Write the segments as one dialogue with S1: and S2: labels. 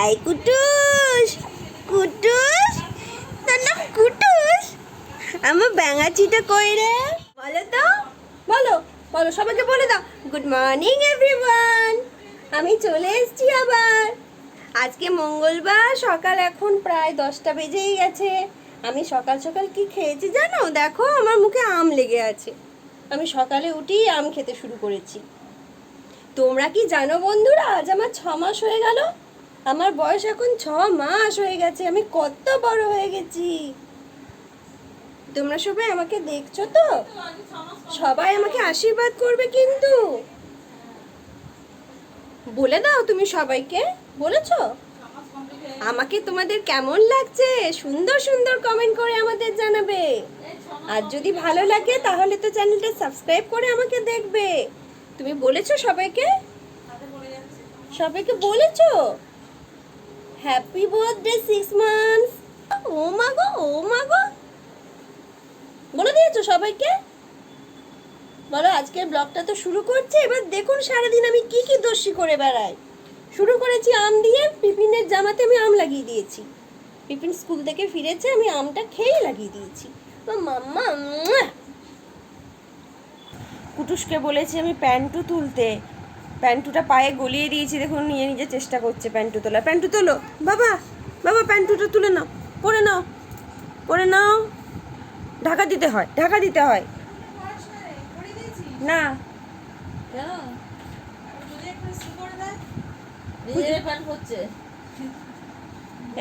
S1: I Kutus, Kutus, তোর নাম কুটুস? আমার ব্যাঙাচিটা কই রে? বলো তো, বলো বলো, সবাইকে বলে দাও গুড মর্নিং এভরিওয়ান। আমি চলে এসেছি আবার। আজকে মঙ্গলবার, সকাল এখন প্রায় 10টা বেজেই গেছে। আমি সকাল সকাল কি খেয়েছি জানো? দেখো আমার মুখে আম লেগে আছে। আমি সকালে উঠেই আম খেতে শুরু করেছি। তোমরা কি জানো বন্ধুরা, আজ আমার 6 মাস হয়ে গেল। আমার বয়স এখন 6 মাস হয়ে গেছে। আমি কত বড় হয়ে গেছি। তোমরা সবাই আমাকে দেখছো তো? সবাই আমাকে আশীর্বাদ করবে কিন্তু। বলে দাও তুমি সবাইকে, বলেছো? আমাকে তোমাদের কেমন লাগছে সুন্দর সুন্দর কমেন্ট করে আমাদের জানাবে। আর যদি ভালো লাগে তাহলে তো চ্যানেলটা সাবস্ক্রাইব করে আমাকে দেখবে। তুমি বলেছো সবাইকে? সবাইকে বলেছো হ্যাপি বার্থডে 6 মান্থস? ও মা গো, ও মা গো, বলে দিয়েছো সবাইকে? বলো আজকের ব্লগটা তো শুরু করছে। এবার দেখুন সারাদিন আমি কি কি দোষী করে বেড়াই। শুরু করেছি আম দিয়ে। পিপিনের জামাতে আমি আম লাগিয়ে দিয়েছি। পিপিন স্কুল থেকে ফিরেছে, আমি আমটা খেয়েই লাগিয়ে দিয়েছি। মাম্মা, কুটুসকে বলেছি আমি প্যান্টু তুলতে। প্যান্টুটা পায়ে গলিয়ে দিয়েছি। দেখুন নিয়ে নিজে চেষ্টা করছে প্যান্টু তোলা। প্যান্টু তোলো বাবা, বাবা প্যান্টুটা তুলে নাও, পরে নাও, পরে নাও। ঢাকা দিতে হয়, ঢাকা দিতে হয় না।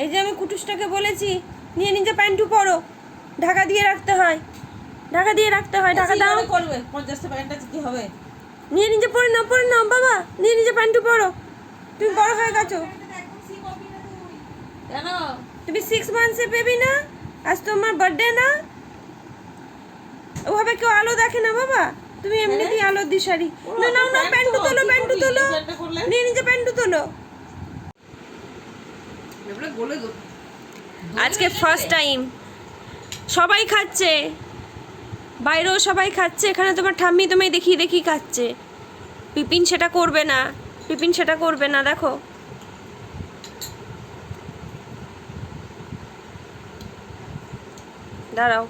S1: এই যে আমি কুটুসটাকে বলেছি নিয়ে নিজে প্যান্টু পরো, ঢাকা দিয়ে রাখতে হয়, ঢাকা দিয়ে রাখতে হয়। ঢাকা দাও
S2: করবে 50টা প্যান্টটা কি হবে?
S1: নিয়ে নিজে পরে নাও, পরে নাও বাবা, নিয়ে নিজে প্যান্টু পরো। তুমি বড় হয়ে গেছো।
S2: কেন?
S1: তুমি 6 মান্থসে বেবি না? আজ তোমার বার্থডে না? ওভাবে কেউ আলো দেখে না বাবা। তুমি এমনিতেই আলো দিশারি। না নাও না, প্যান্টু তোলো, প্যান্টু তোলো, নিয়ে নিজে প্যান্টু তোলো। আজকে ফার্স্ট টাইম সবাই খাচ্ছে, বাইরেও সবাই খাচ্ছে, এখানে তোমার ঠাম্মি তোমায় দেখিয়ে দেখিয়ে খাচ্ছে। পিপিন সেটা করবে না, পিপিন সেটা করবে না। দেখো দাঁড়াও,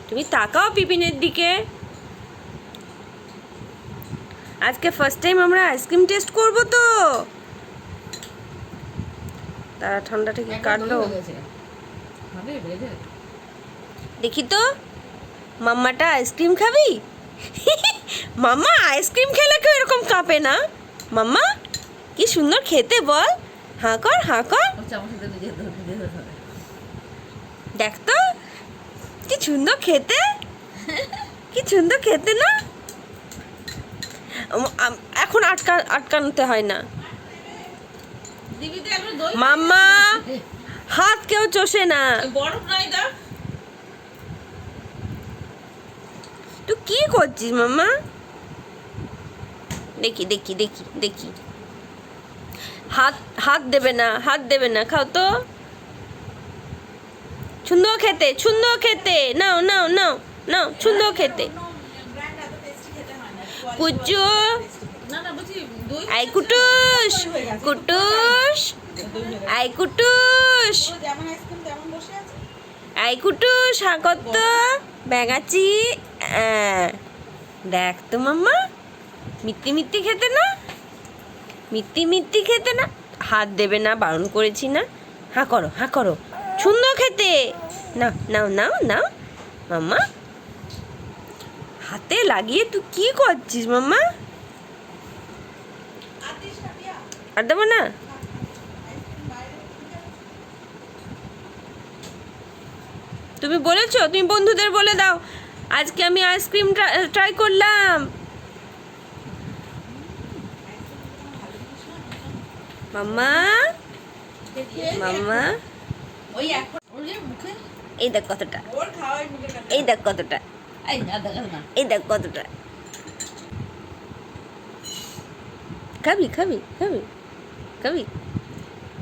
S1: তুমি তাকাও পিপিনের দিকে। আজকে ফার্স্ট টাইম আমরা আইসক্রিম টেস্ট করব তো। তারা ঠান্ডাটা কি কাটলো দেখি তো। মাম্মাটা আইসক্রিম খাবি? মাম্মা আইসক্রিম খেলে কেউ এরকম কাঁপে না। মাম্মা কি সুন্দর খেতে, বল। হাঁ কর, হাঁ কর। দেখ তো কি সুন্দর খেতে, কি সুন্দর খেতে না? এখন আটকানোতে হয় না। মাম্মা হাত কেউ চষে না। তুই কি করছিস মাম্মা? দেখি দেখি দেখি দেখি। হাত হাত দেবে না, হাত দেবে না। খাও তো, সুন্দর খেতে, সুন্দর খেতে। নাও নাও নাও নাও, সুন্দর খেতে। কুচু, I Kutus, Kutus, I Kutus, I Kutus, হা কত ব্যাঙাচি। দেখ তো মাম্মা, মিত্তি মিত্তি খেতে না, মিত্তি মিত্তি খেতে না। হাত দেবে না, বারণ করেছি না। হা করো, হা করো, সুন্দর খেতে। নাও নাও নাও নাও মাম্মা। হাতে লাগিয়ে তুই কি করছিস মাম্মা? আর দেবো না? তুমি বলেছো, তুমি বন্ধুদের বলে দাও আজকে আমি আইসক্রিম ট্রাই করলাম। মাম্মা, মাম্মা, এই দেখ কতটা, এই দেখ কতটা, এই দেখ কতটা। খাবি খাবি খাবি খাবি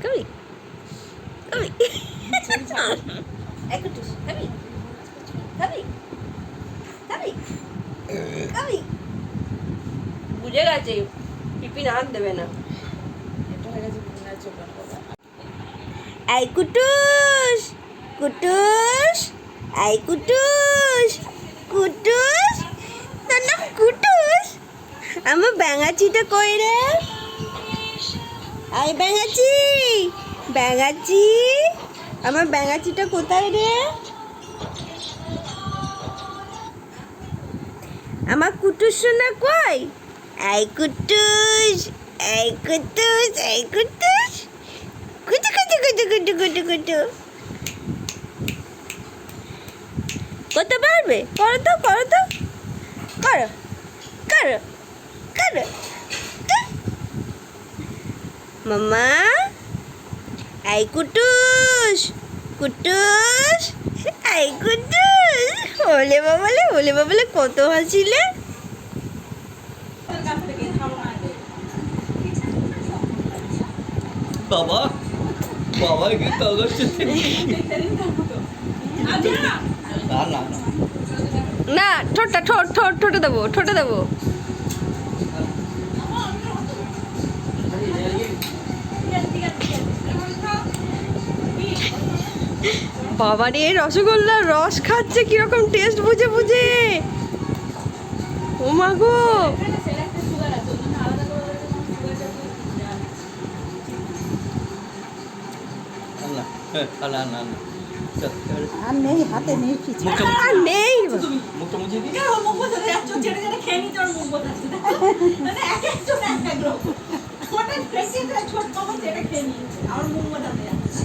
S1: খাবি খাবি খাবি খাবি খাবি খাবি। বুঝে গেছে বিপিন আর দেবে না।
S2: এটা হয়ে গেছে বিপিনের চোখের কথা।
S1: এই কুটুস, কুটুস, এই কুটুস, কুটুস, তোর নাম কুটুস? আমার ব্যাঙাচিটা কই রে? এই ব্যাঙাচি, ব্যাঙাচি, আমার ব্যাঙাচিটা কোথায় রে? আমার কুটুস সোনা কই? এই কুটুস, এই কুটুস, এই কুটুস, কুটু কুটু কুটু কুটু কুটু কুটু। করতে পারবে? করো তো, করো তো, করো, করো, করো। মামা, এই কুটুস, কুটুস, এই কুটুস। ওলে বাবালে, ওলে বাবালে, কত হাসিলে।
S2: ওর কাছ থেকে খাবো না আগে।
S3: বাবা বাবা কি কাগজ
S2: সেদিন খাবো তো। আজ না।
S3: না না না
S1: না, ঠোঁটটা, ঠোঁট ঠোঁট ঠোঁটে দেবো, ঠোঁটে দেবো। বাবা রে, রসগোল্লা রস খাচ্ছে কিরকম টেস্ট বুঝে বুঝে। ও মা গো,
S2: এখানে সেলেক্টেড সুগার আছে, ওই জন্য আলাদা করে ওদের কোনো সুগারটা
S3: না না না না চল
S4: আর নেই, হাতে নেই কিছু।
S3: মুখটা
S1: আর নেই।
S3: মুখটা মুছে দিই
S2: কেন মুখ বোঝাতে যাচ্ছ? যেটা যেটা খেয়ে নিতে ওর মুখ বোঝাচ্ছে। মানে এক একজন এক এক রকম। ওটা বেশি করে ছোট কখন যেটা খেয়ে নিয়েছে। আমার মুখ বোঝাতে যাচ্ছে।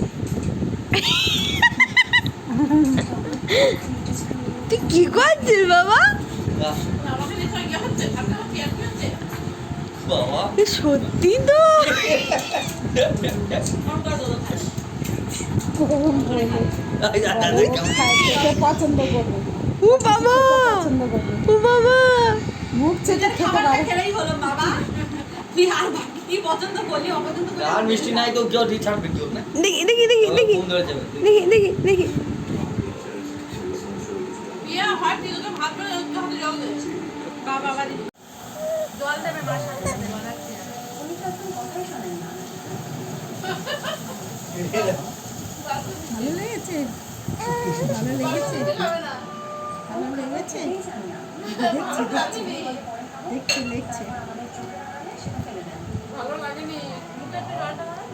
S1: তুই কি করছিস বাবা?
S3: না,
S2: আমাকে দেখো ইয়ে হচ্ছে, আপনার পেয়ার কি হচ্ছে?
S3: বাবা
S1: এ সত্যি তো।
S2: ফোন করে দাও খাস।
S4: খেতে পছন্দ করবে,
S1: ও বাবা,
S4: পছন্দ করবে।
S1: ও বাবা।
S4: মুখ চেটে
S2: নিজের
S4: খেতে
S2: খাবারটা
S4: পারে।
S2: খেলেই হলো বাবা। তুই আর বাকি কি পছন্দ করলি অপছন্দ করলি?
S3: আর মিষ্টি নাই তো কেউ দিয়ে ছাড়বে কেউ না
S1: দেখি দেখি দেখি দেখি
S3: ফোন ধরে যাবে
S1: দেখি দেখি দেখি।
S2: বিয়ে হয় তুই তোকে ভাত করে ওকে হাতে জল দে। বাবা বাড়ি জল দেবে মার সাথে বানাচ্ছি।
S4: ভালো লেগেছে, ভালো লেগেছে, ভালো লেগেছে। দেখছি দেখছি দেখছি দেখছি।
S2: ভালো লাগেনি। মুখে একটু জলটা দাও।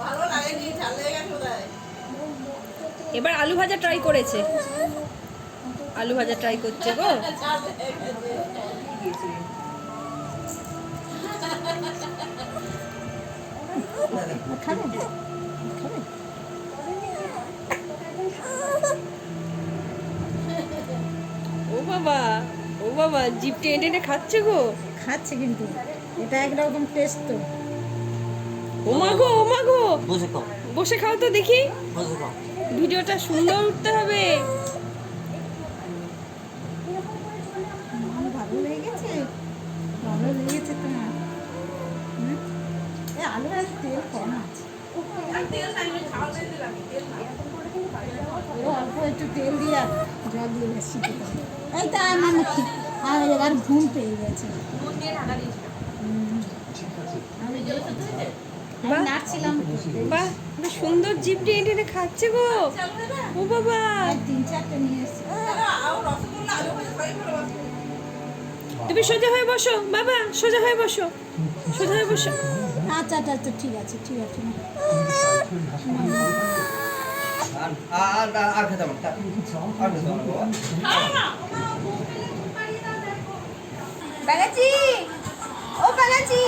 S2: ভালো লাগেনি, ঝাল লেগে গেছে বোধহয়।
S1: এবার আলু ভাজা ট্রাই করেছে, আলু ভাজা ট্রাই করছে গো।
S2: ঝাল লেগে গেছে।
S4: খাবে খাবে।
S1: ও বাবা, ও বাবা, জিভ টেনে টেনে খাচ্ছে গো।
S4: খাচ্ছে কিন্তু এটা একরকম টেস্ট তো।
S1: ও মা গো, ও মা গো,
S3: বসে খাও
S1: বসে খাও তো দেখি।
S3: বসে খাও
S1: ভিডিওটা সুন্দর উঠতে হবে।
S4: ভালো লেগেছে, ভালো লেগেছে তোমার। হুম? এই আলু আর তেল কম আছে।
S2: আর তেল নাই, আমি ঝাল বেশি লাগে, তেল না।
S4: ও অল্প একটু তেল দিয়ে জল দিয়ে বেশি দিতে হবে। এই তো আমার মুখে আর এবার ঘুম পেয়ে গেছে।
S2: নুন দিয়ে ঢাকা দিয়েছিলাম।
S4: আমি
S2: জল খেতে হয়েছে?
S1: বাহ
S4: নাড়ছিলাম
S1: বাহ, বেশ সুন্দর জিভ টেনে টেনে খাচ্ছে গো।
S2: চালু দেবে?
S1: ও বাবা,
S4: আর 3-4টে নিয়ে এসেছি।
S2: তাহলে আর রসগোল্লা আলু ভাজা সবাই ভালোবাসে।
S1: তুমি সোজা হয়ে বসো বাবা, সোজা হয়ে বসো, সোজা হয়ে বসো।
S4: আচ্ছা আচ্ছা আচ্ছা ঠিক আছে ঠিক আছে।
S3: আর খেতে আমার আর খেতে আমার বাবা
S2: খাও না।
S1: বাগাচি, ও বাগাচি।